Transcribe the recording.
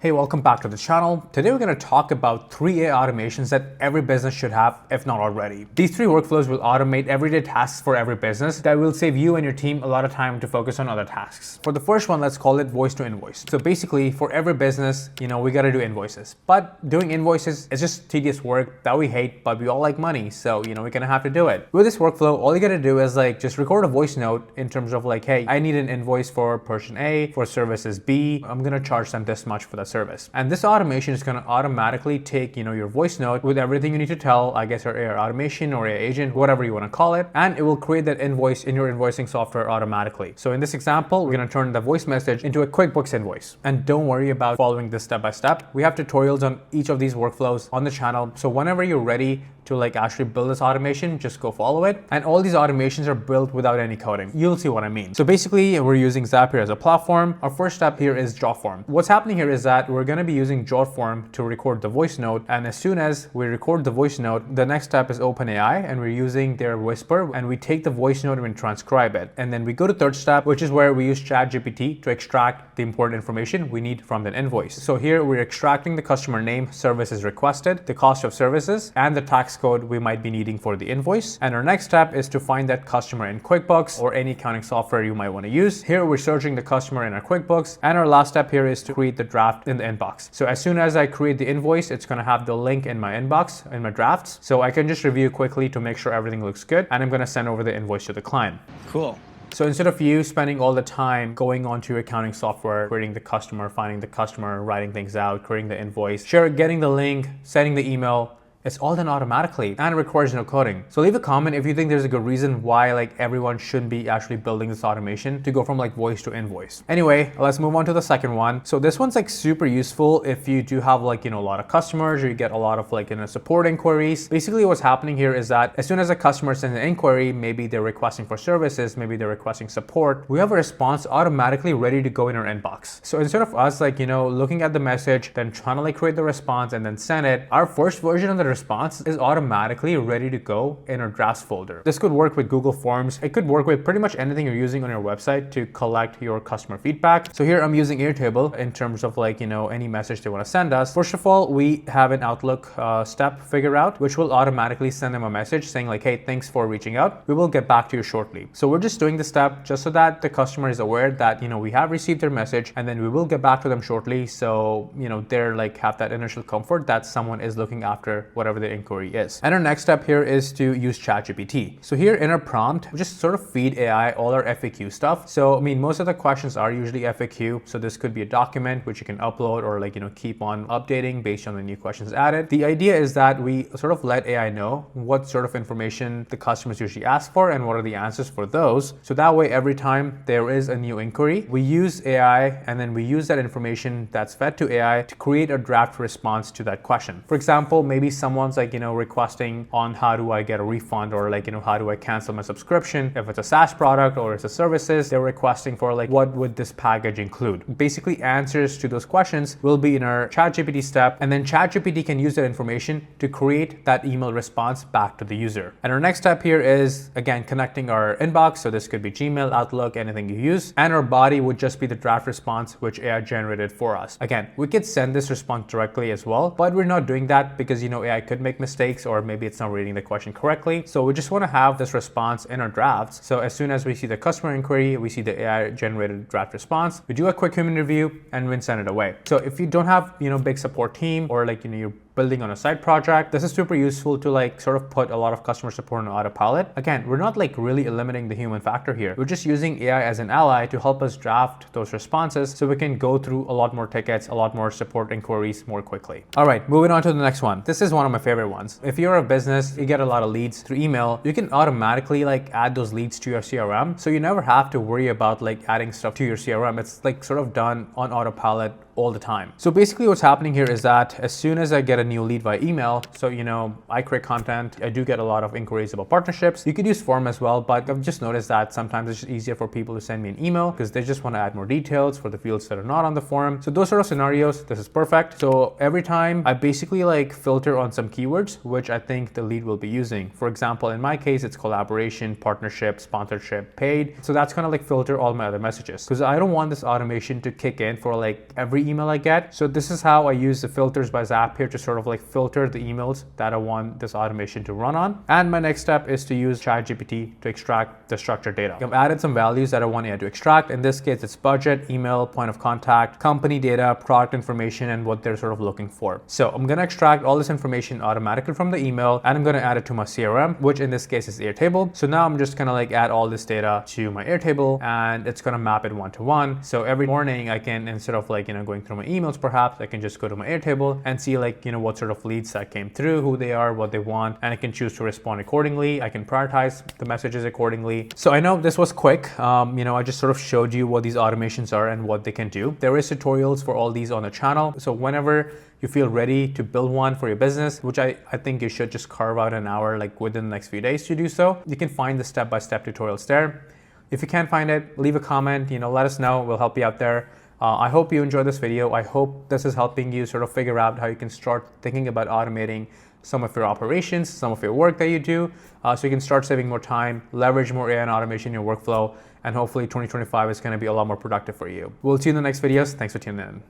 Hey, welcome back to the channel. Today we're going to talk about 3 AI automations that every business should have, if not already. These 3 workflows will automate everyday tasks for every business that will save you and your team a lot of time to focus on other tasks. For the first one, let's call it voice to invoice. So basically, for every business, we got to do invoices. But doing invoices is just tedious work that we hate, but we all like money. So, we're going to have to do it. With this workflow, all you got to do is just record a voice note in terms of hey, I need an invoice for person A, for services B. I'm going to charge them this much for that service. And this automation is going to automatically take, your voice note with everything you need to tell, I guess your AI automation or AI agent, whatever you want to call it, and it will create that invoice in your invoicing software automatically. So in this example, we're going to turn the voice message into a QuickBooks invoice. And don't worry about following this step by step. We have tutorials on each of these workflows on the channel. So whenever you're ready to actually build this automation, just go follow it. And all these automations are built without any coding. You'll see what I mean. So basically, we're using Zapier as a platform. Our first step here is Jotform. What's happening here is that we're going to be using Jotform to record the voice note. And as soon as we record the voice note, the next step is OpenAI, and we're using their Whisper, and we take the voice note and we transcribe it. And then we go to third step, which is where we use ChatGPT to extract the important information we need from that invoice. So here we're extracting the customer name, services requested, the cost of services, and the tax code we might be needing for the invoice. And our next step is to find that customer in QuickBooks or any accounting software you might want to use. Here we're searching the customer in our QuickBooks, and our last step here is to create the draft in the inbox. So as soon as I create the invoice, it's going to have the link in my inbox, in my drafts. So I can just review quickly to make sure everything looks good, and I'm going to send over the invoice to the client. Cool. So instead of you spending all the time going onto your accounting software, creating the customer, finding the customer, writing things out, creating the invoice, getting the link, sending the email, it's all done automatically and it requires no coding. So leave a comment if you think there's a good reason why everyone shouldn't be actually building this automation to go from voice to invoice. Anyway, let's move on to the second one. So this one's super useful if you do have a lot of customers, or you get a lot of support inquiries. Basically what's happening here is that as soon as a customer sends an inquiry, maybe they're requesting for services, maybe they're requesting support, we have a response automatically ready to go in our inbox. So instead of us looking at the message, then trying to create the response and then send it, our first version of the response is automatically ready to go in our drafts folder. This could work with Google Forms. It could work with pretty much anything you're using on your website to collect your customer feedback. So here I'm using Airtable in terms of any message they want to send us. First of all, we have an Outlook step figure out, which will automatically send them a message saying hey, thanks for reaching out. We will get back to you shortly. So we're just doing the step just so that the customer is aware that, we have received their message and then we will get back to them shortly. So, they're have that initial comfort that someone is looking after whatever the inquiry is. And our next step here is to use ChatGPT. So here in our prompt, we just sort of feed AI all our FAQ stuff. So most of the questions are usually FAQ. So this could be a document which you can upload or keep on updating based on the new questions added. The idea is that we sort of let AI know what sort of information the customers usually ask for and what are the answers for those. So that way, every time there is a new inquiry, we use AI and then we use that information that's fed to AI to create a draft response to that question. For example, maybe someone's requesting on how do I get a refund, or how do I cancel my subscription? If it's a SaaS product or it's a services, they're requesting for what would this package include? Basically, answers to those questions will be in our ChatGPT step, and then ChatGPT can use that information to create that email response back to the user. And our next step here is again connecting our inbox. So this could be Gmail, Outlook, anything you use, and our body would just be the draft response which AI generated for us. Again, we could send this response directly as well, but we're not doing that because AI could make mistakes, or maybe it's not reading the question correctly. So we just want to have this response in our drafts. So as soon as we see the customer inquiry, we see the AI generated draft response, we do a quick human review and we send it away. So if you don't have big support team, or you're building on a side project, this is super useful to sort of put a lot of customer support on autopilot. Again, we're not really eliminating the human factor here. We're just using AI as an ally to help us draft those responses so we can go through a lot more tickets, a lot more support inquiries more quickly. All right, moving on to the next one. This is one of my favorite ones. If you're a business, you get a lot of leads through email, you can automatically add those leads to your CRM. So you never have to worry about adding stuff to your CRM. It's sort of done on autopilot all the time. So basically what's happening here is that as soon as I get a new lead via email, so I create content, I do get a lot of inquiries about partnerships. You could use form as well, but I've just noticed that sometimes it's just easier for people to send me an email because they just want to add more details for the fields that are not on the form. So those sort of scenarios, this is perfect. So every time I basically filter on some keywords which I think the lead will be using. For example, in my case, it's collaboration, partnership, sponsorship, paid. So that's gonna filter all my other messages because I don't want this automation to kick in for every email I get. So this is how I use the filters by Zapier to sort of like filter the emails that I want this automation to run on. And my next step is to use ChatGPT to extract the structured data. I've added some values that I want AI to extract. In this case, it's budget, email, point of contact, company data, product information, and what they're sort of looking for. So I'm going to extract all this information automatically from the email, and I'm going to add it to my CRM, which in this case is Airtable. So now I'm just going to like add all this data to my Airtable, and it's going to map it one-to-one. So every morning I can, instead of like, going through my emails, perhaps I can just go to my Airtable and see like, what sort of leads that came through, who they are, what they want, and I can choose to respond accordingly. I can prioritize the messages accordingly. So I know this was quick. I just sort of showed you what these automations are and what they can do. There is tutorials for all these on the channel. So whenever you feel ready to build one for your business, which I think you should just carve out an hour like within the next few days to do so, you can find the step-by-step tutorials there. If you can't find it, leave a comment, let us know. We'll help you out there. I hope you enjoyed this video. I hope this is helping you sort of figure out how you can start thinking about automating some of your operations, some of your work that you do, so you can start saving more time, leverage more AI and automation in your workflow, and hopefully 2025 is going to be a lot more productive for you. We'll see you in the next videos. Thanks for tuning in.